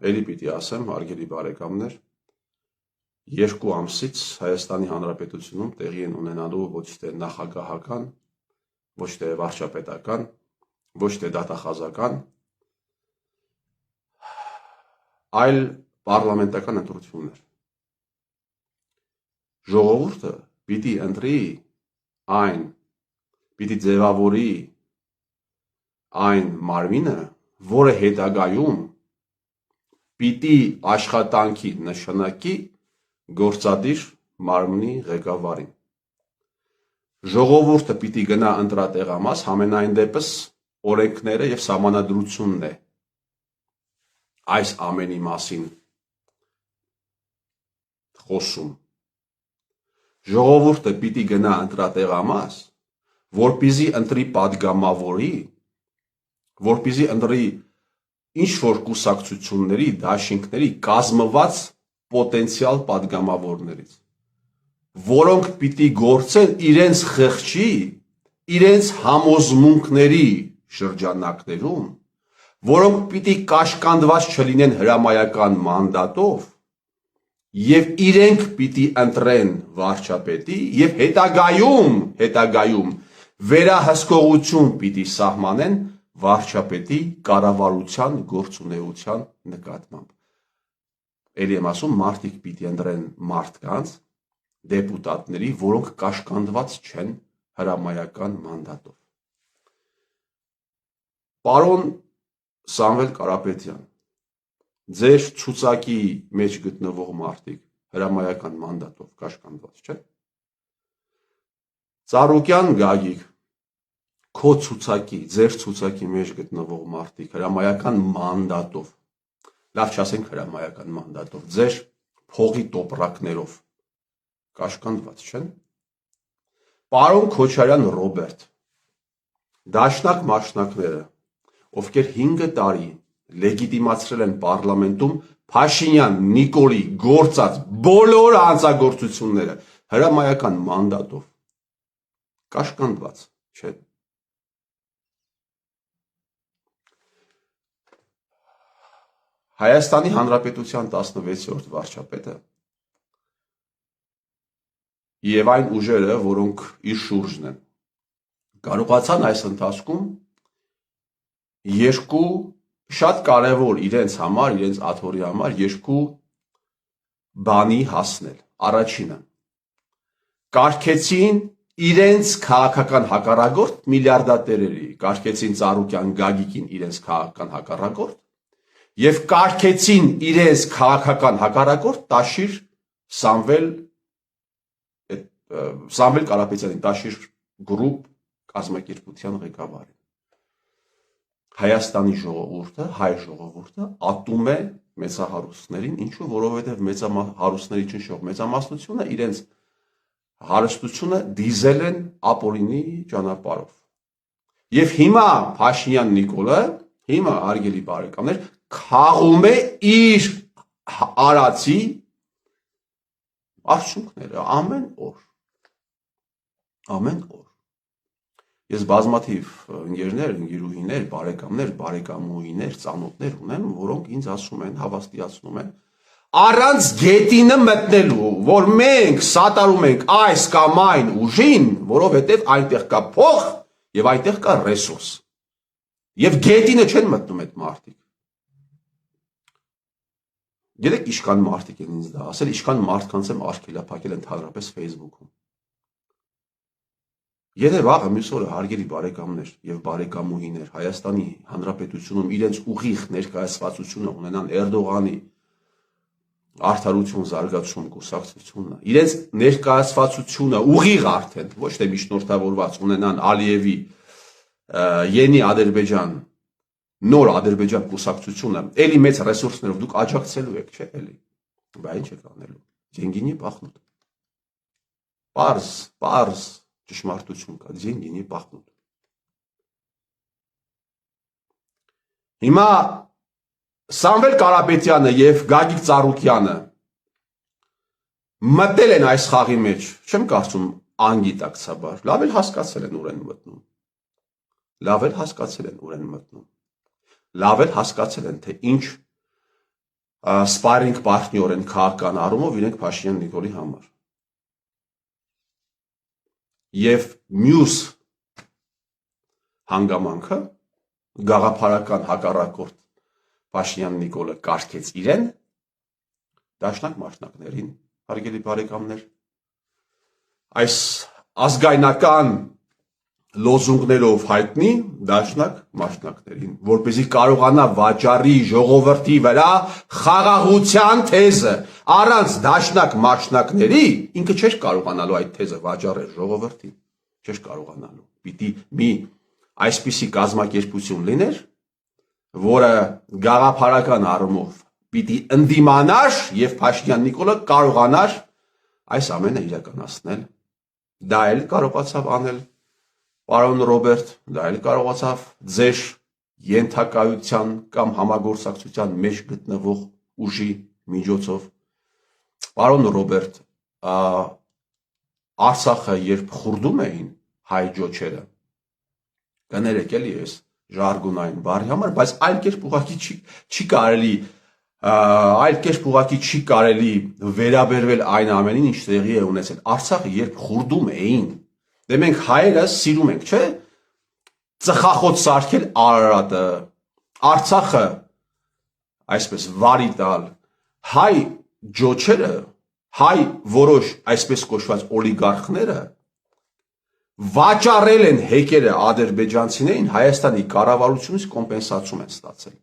Էլի պիտի ասեմ, հարգելի բարեկամներ, 2 ամսից Հայաստանի Հանրապետությունում տեղի են ունենալու ոչ թե նախագահական, ոչ թե վարչապետական, ոչ թե դատախազական, այլ պարլամենտական ընտրություններ։ Ժողովուրդը պիտի ընտրի այն, պիտի ձևավորի այն մարմինը, որը հետագայում պիտի աշխատանքի նշանակի գործադիր մարմնի ղեկավարին։ Ժողովուրդը պիտի գնա ընտրատեղամաս, համենայն դեպս օրենքները եւ սահմանադրությունն է այս ամենի մասին խոսում։ Ժողովուրդը պիտի գնա ընտրատեղամաս, որպեսզի ընտրի падգամավորի, որպեսզի ընտրի ինչ-որ կուսակցությունների, դաշինքների կազմված պոտենցիալ падգամավորներից, որոնք պիտի գործեն իրենց խղճի, իրենց համոզմունքների շրջանակներում, որոնք պիտի կաշկանդված չլինեն հրամայական մանդատով եւ իրենք պիտի ընտրեն վարչապետի եւ հետագայում վերահսկողություն պիտի սահմանեն վարչապետի կառավարության գործունեության նկատմամբ։ Էլի եմ ասում, մարդիկ պիտի ընտրեն մարդկանց, դեպուտատների, որոնք կաշկանդված չեն հրամայական մանդատով։ Պարոն Սամվել Կարապետյան, ձեր ցուցակի մեջ գտնվող մարդիկ հրամայական մանդատով կաշկանդված չեն։ Ծառուկյան Գագիկ, քո ցուցակի, ձեր ցուցակի մեջ գտնվող մարդիկ հրամայական մանդատով, լավ չասենք հրամայական մանդատով, ձեր փողի տոպրակներով կաշկանդված չեն։ Պարոն Քոչարյան Ռոբերտ, դաշնակ մաշնակները, ովքեր 5 տարի լեգիտիմացրել են պարլամենտում Փաշինյան Նիկոլի գործած բոլոր հանցագործությունները հրամայական մանդատով կաշկանդված չեն։ Հայաստանի Հանրապետության 16-րդ վարչապետը եւ այն ուժերը, որոնք իր շուրջն են, կարողացան այս ընթացքում 2 շատ կարևոր իրենց համար, իրենց աթոռի համար 2 բանի հասնել։ Առաջինը, կարգեցին իրենց քաղաքական հակառակորդ միլիարդատերերի, կարգեցին Ծառուկյան Գագիկին իրենց քաղաքական հակառակորդ եւ կարգեցին իրենց քաղաքական հակառակորդ Տաշիր Սամվել Կարապետյանին, Տաշիր գրուպ կազմակերպության ղեկավարին։ Հայաստանի ժողովուրդը, հայ ժողովուրդը ատում է մեծահարուստներին, ինչու, որովհետև մեծահարուստների ճնշող մեծամասնությունը իրենց հարստությունը դիզել են ապօրինի ճանապարհով։ Եվ հիմա Փաշինյան Նիկոլը, հիմա հարգելի բարեկամներ, քաղում է իր արածի արդյունքները ամեն օր։ Ես բազմաթիվ ընկերներ, ընկերուհիներ, բարեկամներ, բարեկամուհիներ, ծանոթներ ունեմ, որոնք ինձ ասում են, հավաստիացնում են, առանց գետինը մտնելու, որ մենք սատարում ենք այս կամ այն ուժին, որովհետև այնտեղ կա փող եւ այնտեղ կա ռեսուրս։ Եվ գետինը չեն մտնում այդ մարդիկ։ Գիտեք, ինչքան մարդիկ են ինձ դա ասել, ինչքան մարդկանց եմ արգելափակել ընդհանրապես Facebook-ում։ Եթե վաղը մյուս օրը հարգելի բարեկամներ եւ բարեկամուհիներ Հայաստանի Հանրապետությունում իրենց ուղիղ ներկայացվածությունը ունենան Էրդողանի արդարություն զարգացում կուսակցությունը, իրենց ներկայացվածությունը ուղիղ արդեն, ոչ թե միջնորդավորված ունենան Ալիևի Յենի Ադրբեջան, նոր Ադրբեջան կուսակցությունը, էլի մեծ ռեսուրսներով դուք աջակցելու եք, չէ՞ էլի։ Բա ինչ եք անելու։ Деньги пахнут։ Պարզ ճշմարտություն կա, деньги пахнут։ Հիմա Սամվել Կարապետյանը եւ Գագիկ Ծառուկյանը մտել են այս խաղի մեջ, չեմ կարծում անգիտակցաբար, լավ էլ հասկացել են ուր են մտնում։ Լավ էլ հասկացել են, թե ինչ սպարինգ պարտնյոր են քաղաքական առումով իրենք Փաշինյան Նիկոլի համար։ Եվ մյուս հանգամանքը գաղափարական հակառակորդ Փաշինյան Նիկոլը կարգեց իրեն դաշնակ մասնակներին, հարգելի բարեկամներ, այս ազգայնական լոզունգներով հայտնի դաշնակ մասնակներին, որպեսզի կարողանա վաճառի ժողովրդի վրա խաղաղության թեզը, առանց դաշնակ մասնակների ինքը չէր կարողանալու այդ թեզը վաճառել ժողովրդին, չէր կարողանալու, պիտի մի այսպիսի կազմակերպություն լիներ, որը գաղափարական առումով պիտի ընդդիմանար եւ Փաշինյան Նիկոլը կարողանար այս ամենը իրականացնել, դա էլ կարողացավ անել պարոն Ռոբերտ, դա էլ կարողացավ ձեր ենթակայության կամ համագործակցության մեջ գտնվող ուժի միջոցով։ Պարոն Ռոբերտ, Արցախը երբ խուրդում էին հայ ջոչերը, կներեք էլի ես ժարգոնային բառի համար, բայց այլ կերպ ուղղակի չի կարելի այլ կերպ ուղղակի չի կարելի վերաբերվել այն ամենին, ինչ տեղի է ունեցել։ Արցախը երբ խուրդում էին, դե մենք հայերը սիրում ենք, չէ՞, ծխախոտ սարքել Արարատը, Արցախը այսպես վարի տալ, հայ ջոչերը, հայ որոշ այսպես կոչված օլիգարխները վաճառել են հեկերը ադրբեջանցիներին, Հայաստանի կառավարությունից կոմպենսացիա են ստացել։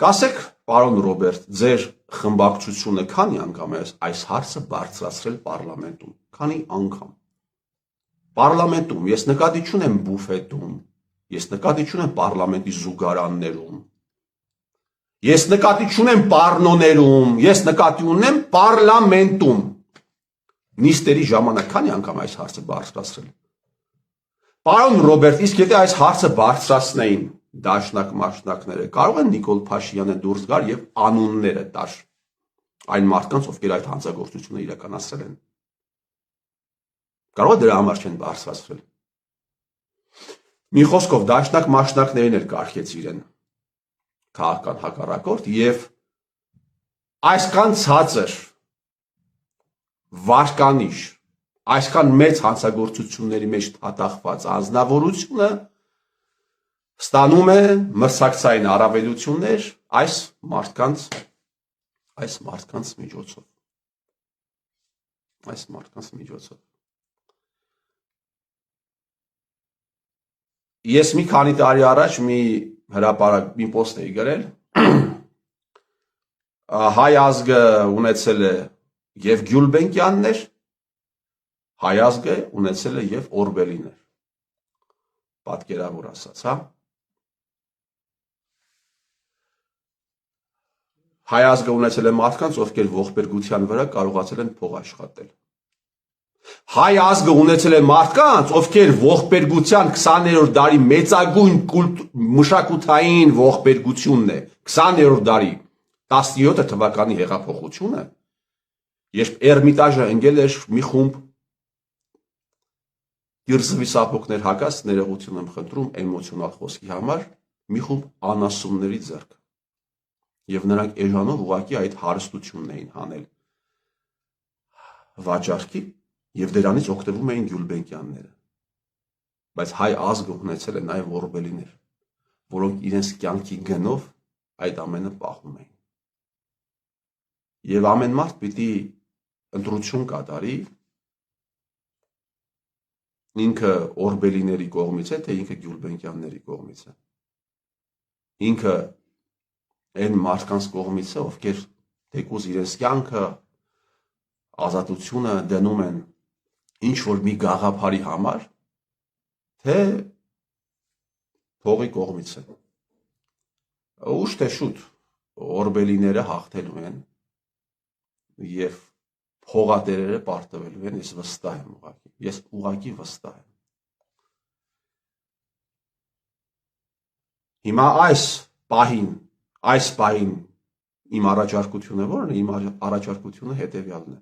Կասեք, պարոն Ռոբերտ, ձեր խմբակցությունը քանի անգամ է այս հարցը բարձրացրել պարլամենտում, քանի անգամ։ Պարլամենտում, ես նկատի չունեմ բուֆետում, ես նկատի չունեմ պարլամենտի զուգարաններում, ես նկատի չունեմ պառնոներում, ես նկատի ունեմ պարլամենտում։ Նիստերի ժամանակ քանի անգամ այս հարցը բարձրացրել։ Պարոն Ռոբերտ, իսկ եթե այս հարցը բարձրացնեին դաշնակ մասնակները, կարող են Նիկոլ Փաշինյանը դուրս գար եւ անունները տար այն մարդկանց, ովքեր այդ հանցագործությունը իրականացրել են։ Կարող է դրա համար չեն բարձրացրել։ Մի խոսքով դաշնակ մասնակներին էլ կարգեց իրեն քաղաքական հակառակորդ եւ այսքան ցածր վարկանիշ, այսքան մեծ հանցագործությունների մեջ թաթախված անձնավորությունը ստանում է մրցակցային առավելություններ այս մարդկանց միջոցով։ Ես մի քանի տարի առաջ մի հրապարակ մի պոստ էի գրել, հայ ազգը ունեցել է եւ Գյուլբենկյաններ, հայ ազգը ունեցել է եւ Օրբելիներ, պատկերավոր ասած, հա։ Հայ ազգը ունեցել է մարդկանց, ովքեր ողբերգության վրա կարողացել են փող աշխատել։ Հայ ազգը ունեցել է մարդկանց, ովքեր ողբերգության 20-րդ դարի մեծագույն մշակութային ողբերգությունն է, 20-րդ դարի 17 թվականի հեղափոխությունը, երբ Էրմիտաժը ընկել էր մի խումբ Կիրզվի սապոկներ հակած, ներողություն եմ խնդրում էմոցիոնալ խոսքի համար, մի խումբ անասունների ձեռք։ Եվ նրանք էժանով ուղղակի այդ հարստությունն էին հանել վաճառքի եւ դրանից օգտվում էին Գյուլբենկյանները։ Բայց հայ ազգը ունեցել է նաեւ Օրբելիներ, որոնք իրենց կյանքի գնով այդ ամենը պահում էին։ Եվ ամեն մարդ պիտի ընտրություն կատարի, ինքը Օրբելիների կողմից է, թե ինքը Գյուլբենկյանների կողմից է։ Ինքը այն մարդկանց կողմից է, ովքեր թեկուզ իրենց կյանքը, ազատությունը դնում են ինչ որ մի գաղափարի համար, թե փողի կողմից է։ Ուշ թե շուտ Օրբելիները հաղթելու են եւ փողատերերը պարտվելու են, ես վստահ եմ ուղղակի։ Ես ուղղակի վստահ եմ։ Հիմա այս պահին իմ առաջարկությունը ո՞րն է, իմ առաջարկությունը հետևյալն է։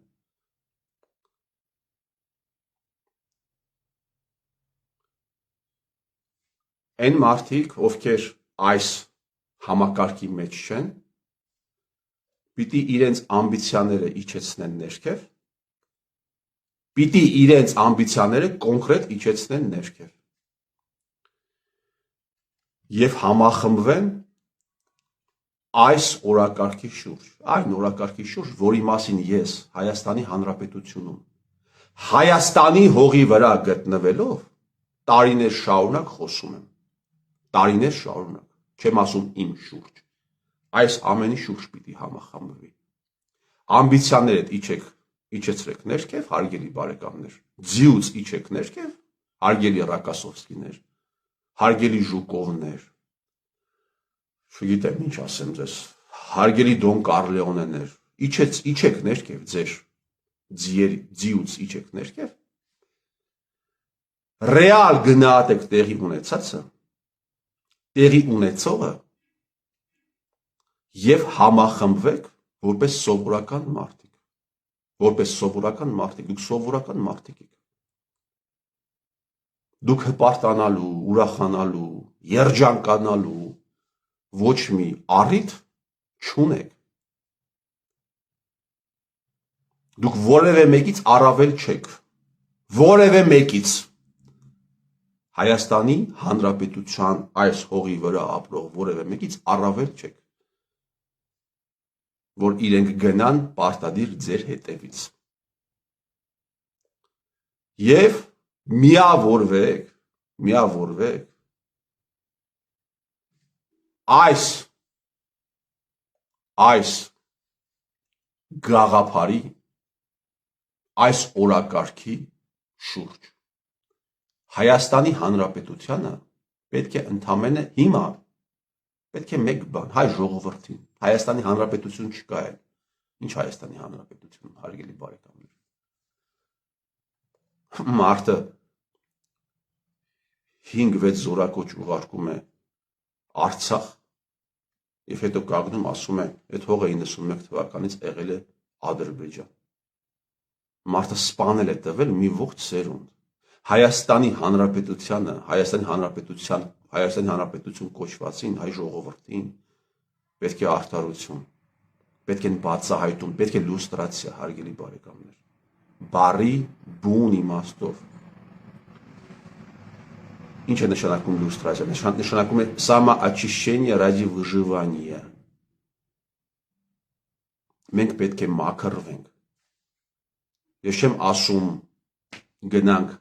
Այն մարդիկ, ովքեր այս համակարգի մեջ չեն, պիտի իրենց ամբիցիաները իջեցնեն ներքև, պիտի իրենց ամբիցիաները կոնկրետ իջեցնեն ներքև եւ համախմբվեն այս օրակարգի շուրջ, այն օրակարգի շուրջ, որի մասին ես Հայաստանի Հանրապետությունում Հայաստանի հողի վրա գտնվելով տարիներ շարունակ խոսում եմ, տարիներ շարունակ, չեմ ասում իմ շուրջ, այս ամենի շուրջ պիտի համախմբվի, ամբիցիաներդ իջեցրեք ներքև, հարգելի բարեկամներ, ձիուց իջեք ներքև, հարգելի Ռակասովսկիներ, հարգելի Ժուկովներ, չգիտեմ ինչ ասեմ ձեզ, հարգելի Դոն Կարլեոնեներ, իջեք ներքև ձեր ձիուց իջեք ներքև, ռեալ գնահատեք տեղի ունեցածը, տեղի ունեցողը եւ համախմբվեք որպես սովորական մարդիկ, որպես սովորական մարդիկ, դուք սովորական մարդիկ եք, դուք հպարտանալու, ուրախանալու, երջանկանալու ոչ մի առիթ չունեք, դուք որևէ մեկից առավել չեք, որևէ մեկից Հայաստանի Հանրապետության այս հողի վրա ապրող որևէ մեկից առավել չեք, որ իրենք գնան պարտադիր ձեր հետևից եւ միավորվեք այս գաղափարի, այս օրակարգի շուրջ Հայաստանի Հանրապետությանը պետք է ընդամենը հիմա պետք է մեկ բան, հայ ժողովրդին, Հայաստանի Հանրապետություն չկա էլ, ինչ Հայաստանի Հանրապետություն, հարգելի բարեկամներ, մարդը 5-6 զորակոչ ուղարկում է Արցախ եւ հետո կանգնում ասում է, այդ հողը 91 թվականից եղել է Ադրբեջան, մարդը սպանել է տվել մի ողջ սերունդ, Հայաստանի Հանրապետությանը, Հայաստանի Հանրապետություն կոչվածին, հայ ժողովրդին պետք է արդարություն, պետք են բացահայտում, պետք է լուստրացիա, հարգելի բարեկամներ, բառի բուն իմաստով։ Ինչ է նշանակում լուստրացիա, նշանակում է самоочищение ради выживания։ Մենք պետք է մաքրվենք։ Ես չեմ ասում գնանք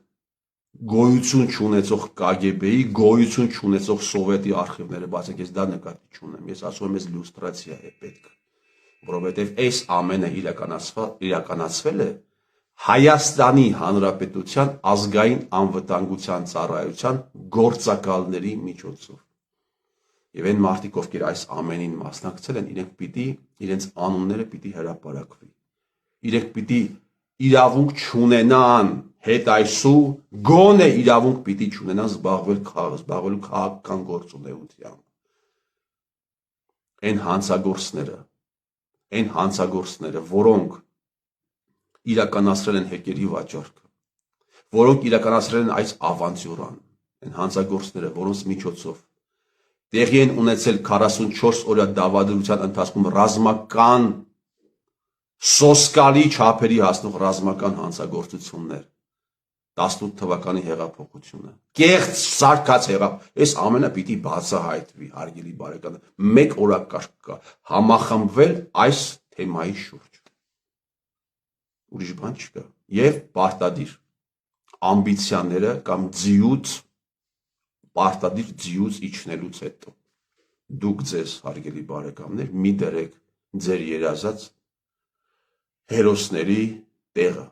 գոյություն չունեցող KGB-ի, գոյություն չունեցող սովետի արխիվները բացենք, ես դա նկատի չունեմ, ես ասում եմ, ես լուստրացիա է պետք, որովհետև այս ամենը իրականացվել է Հայաստանի Հանրապետության ազգային անվտանգության ծառայության գործակալների միջոցով։ Եվ այն մարդիկ, ովքեր այս ամենին մասնակցել են, իրենց անունները պիտի հրապարակվի։ Իրենք պիտի իրավունք չունենան հետայսու, գոնե իրավունք պիտի չունենան զբաղվելու քաղաքական գործունեությամբ։ Այն հանցագործները, որոնք իրականացրել են հեկերի վաճառքը, որոնք իրականացրել են այս ավանտյուրան, այն հանցագործները, որոնց միջոցով տեղի են ունեցել 44 օրյա դավադրության ընթացքում ռազմական սոսկալի չափերի հասնող ռազմական հանցագործություններ, 18 թվականի հեղափոխությունը, կեղծ սարքած այս ամենը պիտի բացահայտվի, հարգելի բարեկամներ, մեկ օրակարգ կա, համախմբվել այս թեմայի շուրջ, ուրիշ բան չկա, եւ պարտադիր ամբիցիաները կամ պարտադիր ձիուց իջնելուց հետո դուք ձեզ, հարգելի բարեկամներ, մի դրեք ձեր երազած հերոսների տեղը